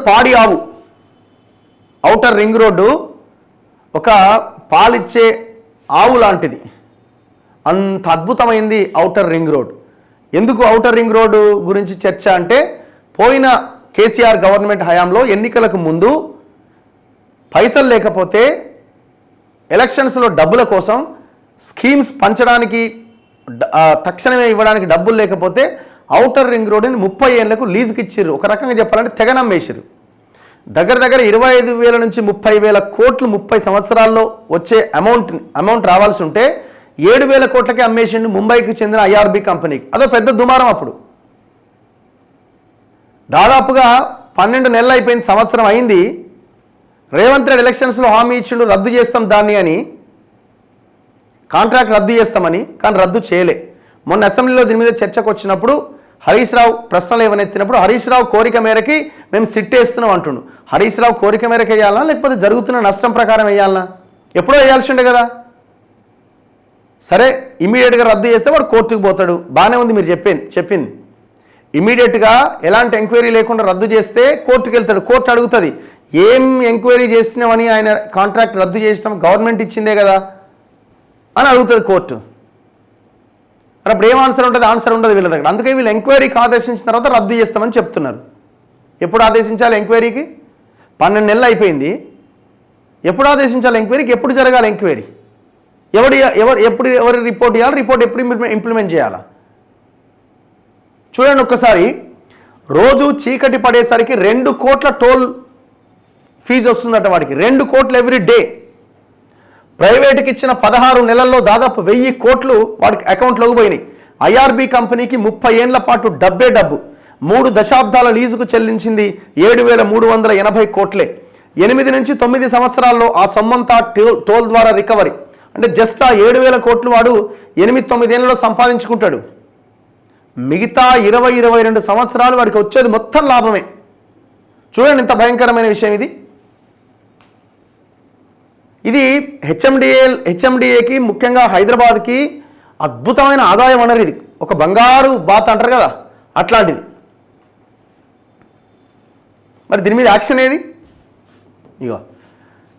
పాడి ఆవు. Outer ring road ఒక పాలిచ్చే ఆవు లాంటిది. అంత అద్భుతమైంది ఔటర్ రింగ్ రోడ్. ఎందుకు ఔటర్ రింగ్ రోడ్డు గురించి చర్చ అంటే, పోయిన కేసీఆర్ గవర్నమెంట్ హయాంలో ఎన్నికలకు ముందు పైసలు లేకపోతే ఎలక్షన్స్లో డబ్బుల కోసం స్కీమ్స్ పంచడానికి తక్షణమే ఇవ్వడానికి డబ్బులు లేకపోతే ఔటర్ రింగ్ రోడ్డుని 30 ఏళ్లకు లీజుకి ఇచ్చిర్రు. ఒక రకంగా చెప్పాలంటే తెగ నమ్మేసిర్రు. దగ్గర 25,000 నుంచి 30,000 కోట్లు 30 సంవత్సరాల్లో వచ్చే అమౌంట్ రావాల్సి ఉంటే 7,000 కోట్లకే అమ్మేసిండు ముంబైకి చెందిన ఐఆర్బీ కంపెనీకి. అదో పెద్ద దుమారం. అప్పుడు దాదాపుగా 12 నెలలు అయిపోయింది, సంవత్సరం అయింది. రేవంత్ రెడ్డి ఎలక్షన్స్లో హామీ ఇచ్చిండు రద్దు చేస్తాం దాన్ని అని, కాంట్రాక్ట్ రద్దు చేస్తామని. కానీ రద్దు చేయలే. మొన్న అసెంబ్లీలో దీని మీద చర్చకు వచ్చినప్పుడు హరీష్ రావు ప్రశ్నలు ఏమనెత్తినప్పుడు హరీష్ రావు కోరిక మేరకి మేము సిట్ వేస్తున్నాం అంటుండు. హరీష్ రావు కోరిక మేరకు వేయాలనా లేకపోతే జరుగుతున్న నష్టం ప్రకారం వేయాలనా? ఎప్పుడో వేయాల్సి ఉండే కదా. సరే ఇమీడియట్గా రద్దు చేస్తే వాడు కోర్టుకు పోతాడు, బాగానే ఉంది మీరు చెప్పింది. ఇమీడియట్గా ఎలాంటి ఎంక్వైరీ లేకుండా రద్దు చేస్తే కోర్టుకు వెళ్తాడు. కోర్టు అడుగుతుంది ఏం ఎంక్వైరీ చేసినామని, ఆయన కాంట్రాక్ట్ రద్దు చేసినాం గవర్నమెంట్ ఇచ్చిందే కదా అని అడుగుతుంది కోర్టు. మరి అప్పుడు ఏం ఆన్సర్ ఉంటుంది? ఆన్సర్ ఉండదు వీళ్ళ దగ్గర. అందుకే వీళ్ళు ఎంక్వైరీకి ఆదేశించిన తర్వాత రద్దు చేస్తామని చెప్తున్నారు. ఎప్పుడు ఆదేశించాలి ఎంక్వైరీకి? 12 నెలలు అయిపోయింది. ఎప్పుడు ఆదేశించాలి ఎంక్వైరీకి? ఎప్పుడు జరగాలి ఎంక్వైరీ? ఎవరి రిపోర్ట్ ఇవ్వాలి? రిపోర్ట్ ఎప్పుడు ఇంప్లిమెంట్ చేయాలా? చూడండి ఒక్కసారి. రోజు చీకటి పడేసరికి 2 కోట్ల టోల్ ఫీజు వస్తుందట వాడికి. 2 కోట్లు ఎవ్రీ డే. ప్రైవేట్కి ఇచ్చిన 16 నెలల్లో దాదాపు 1000 కోట్లు వాడికి అకౌంట్లోకి పోయినాయి. ఐఆర్బీ కంపెనీకి 30 ఏళ్ల పాటు డబ్బు 3 దశాబ్దాల లీజుకు చెల్లించింది 7,380 కోట్లే. 8 నుంచి 9 సంవత్సరాల్లో ఆ సొమ్మంతా టోల్ ద్వారా రికవరీ. అంటే జస్ట్ ఆ 7,000 కోట్లు వాడు 8-9 ఏళ్లలో సంపాదించుకుంటాడు. మిగతా 20-22 సంవత్సరాలు వాడికి వచ్చేది మొత్తం లాభమే. చూడండి ఎంత భయంకరమైన విషయం ఇది. ఇది హెచ్ఎండిఏకి ముఖ్యంగా హైదరాబాద్కి అద్భుతమైన ఆదాయం అన్నారు. ఇది ఒక బంగారు బాత్ అంటారు కదా, అట్లాంటిది. మరి దీని మీద యాక్షన్ ఏది? ఇగో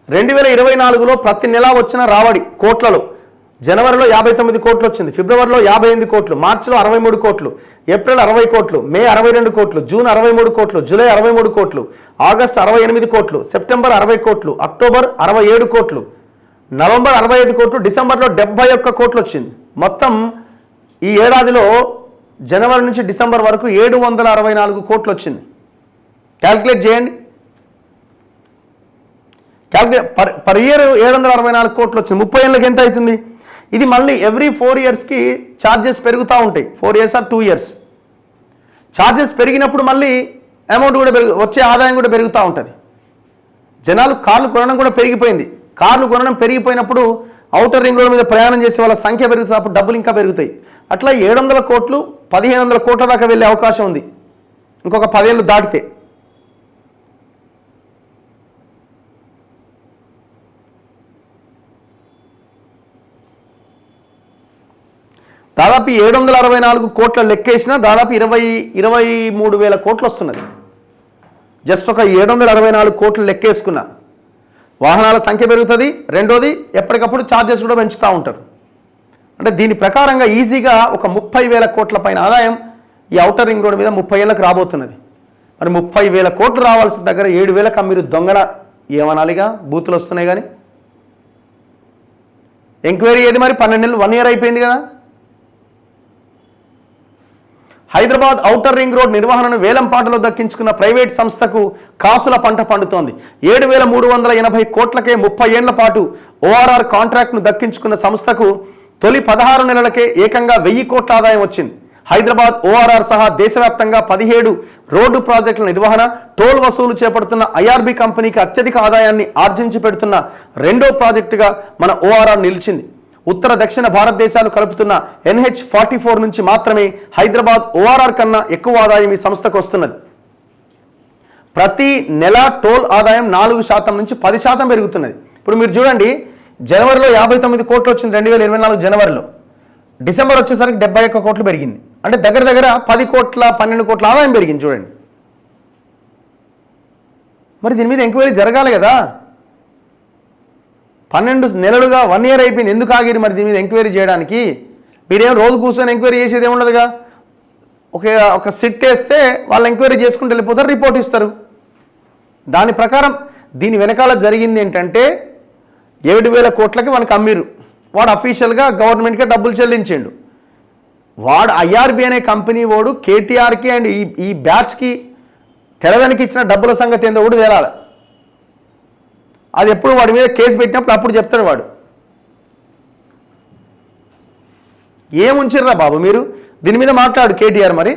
2024లో ప్రతి నెల వచ్చిన రాబడి కోట్లలో జనవరిలో 59 కోట్లు వచ్చింది, ఫిబ్రవరిలో 58 కోట్లు, మార్చిలో 63 కోట్లు, ఏప్రిల్ 60 కోట్లు, మే 62 కోట్లు, జూన్ 63 కోట్లు, జూలై 63 కోట్లు, ఆగస్టు 68 కోట్లు, సెప్టెంబర్ 60 కోట్లు, అక్టోబర్ 67 కోట్లు, నవంబర్ 65 కోట్లు, డిసెంబర్లో 71 కోట్లు వచ్చింది. మొత్తం ఈ ఏడాదిలో జనవరి నుంచి డిసెంబర్ వరకు 764 కోట్లు వచ్చింది. క్యాల్కులేట్ చేయండి. పర్ ఇయర్ 764 కోట్లు వచ్చింది. 30 ఏళ్ళకి ఎంత అవుతుంది? ఇది మళ్ళీ ఎవ్రీ 4 ఇయర్స్కి ఛార్జెస్ పెరుగుతూ ఉంటాయి. 4 ఇయర్స్ ఆర్ 2 ఇయర్స్. ఛార్జెస్ పెరిగినప్పుడు మళ్ళీ అమౌంట్ కూడా వచ్చే ఆదాయం కూడా పెరుగుతూ ఉంటుంది. జనాలు కార్లు కొనడం కూడా పెరిగిపోయింది. కార్లు కొనడం పెరిగిపోయినప్పుడు ఔటర్ రింగ్ రోడ్ మీద ప్రయాణం చేసే వాళ్ళ సంఖ్య పెరుగుతుంది, అప్పుడు డబ్బులు ఇంకా పెరుగుతాయి. అట్లా 700 కోట్లు 1,500 కోట్ల దాకా వెళ్ళే అవకాశం ఉంది ఇంకొక 10 ఏళ్ళు దాటితే. దాదాపు 764 కోట్ల లెక్కేసినా దాదాపు 23,000 కోట్లు వస్తున్నది. జస్ట్ ఒక 764 కోట్లు లెక్కేసుకున్నా. వాహనాల సంఖ్య పెరుగుతుంది. రెండోది ఎప్పటికప్పుడు ఛార్జెస్ కూడా పెంచుతూ ఉంటారు. అంటే దీని ప్రకారంగా ఈజీగా ఒక 30,000 కోట్ల పైన ఆదాయం ఈ ఔటర్ రింగ్ రోడ్ మీద 30 ఏళ్ళకి రాబోతున్నది. మరి 30,000 కోట్లు రావాల్సిన దగ్గర 7,000కి మీరు దొంగల ఏమనాలిగా బూతులు వస్తున్నాయి. కానీ ఎంక్వైరీ ఏది మరి? 12 నెలలు 1 ఇయర్ అయిపోయింది కదా. హైదరాబాద్ ఔటర్ రింగ్ రోడ్ నిర్వహణను వేలంపాటలో దక్కించుకున్న ప్రైవేట్ సంస్థకు కాసుల పంట పండుతోంది. 7,380 కోట్లకే 30 ఏళ్ల పాటు ఓఆర్ఆర్ కాంట్రాక్ట్ను దక్కించుకున్న సంస్థకు తొలి 16 నెలలకే ఏకంగా 1000 కోట్ల ఆదాయం వచ్చింది. హైదరాబాద్ ఓఆర్ఆర్ సహా దేశవ్యాప్తంగా 17 రోడ్డు ప్రాజెక్టుల నిర్వహణ, టోల్ వసూలు చేపడుతున్న ఐఆర్బీ కంపెనీకి అత్యధిక ఆదాయాన్ని ఆర్జించి పెడుతున్న రెండో ప్రాజెక్టుగా మన ఓఆర్ఆర్ నిలిచింది. ఉత్తర దక్షిణ భారతదేశాలు కలుపుతున్న NH44 నుంచి మాత్రమే హైదరాబాద్ ఓఆర్ఆర్ కన్నా ఎక్కువ ఆదాయం ఈ సంస్థకు వస్తున్నది. ప్రతి నెల టోల్ ఆదాయం 4% నుంచి 10% పెరుగుతున్నది. ఇప్పుడు మీరు చూడండి, జనవరిలో 59 కోట్లు వచ్చింది 2024 జనవరిలో. డిసెంబర్ వచ్చేసరికి 71 కోట్లు పెరిగింది. అంటే దగ్గర 10 కోట్ల 12 కోట్ల ఆదాయం పెరిగింది. చూడండి మరి దీని మీద ఎంక్వైరీ జరగాలి కదా. 12 నెలలుగా 1 year అయిపోయింది, ఎందుకు ఆగిరు మరి దీని మీద ఎంక్వైరీ చేయడానికి? మీరేం రోజు కూర్చొని ఎంక్వైరీ చేసేది ఏముండదుగా. ఒక సిట్ వేస్తే వాళ్ళు ఎంక్వైరీ చేసుకుంటూ వెళ్ళిపోతారు, రిపోర్ట్ ఇస్తారు. దాని ప్రకారం దీని వెనకాల జరిగింది ఏంటంటే 7,000 కోట్లకి మనకు అమ్మిరు. వాడు అఫీషియల్గా గవర్నమెంట్కే డబ్బులు చెల్లించిండు. వాడు ఐఆర్బి అనే కంపెనీ వాడు కేటీఆర్కి అండ్ ఈ బ్యాచ్కి తెలవెనకి ఇచ్చిన డబ్బుల సంగతి ఏందో కూడా తేలాలి. అది ఎప్పుడు వాడి మీద కేసు పెట్టినప్పుడు అప్పుడు చెప్తాడు వాడు. ఏముంచిర్రా బాబు మీరు? దీని మీద మాట్లాడు కేటీఆర్ మరి.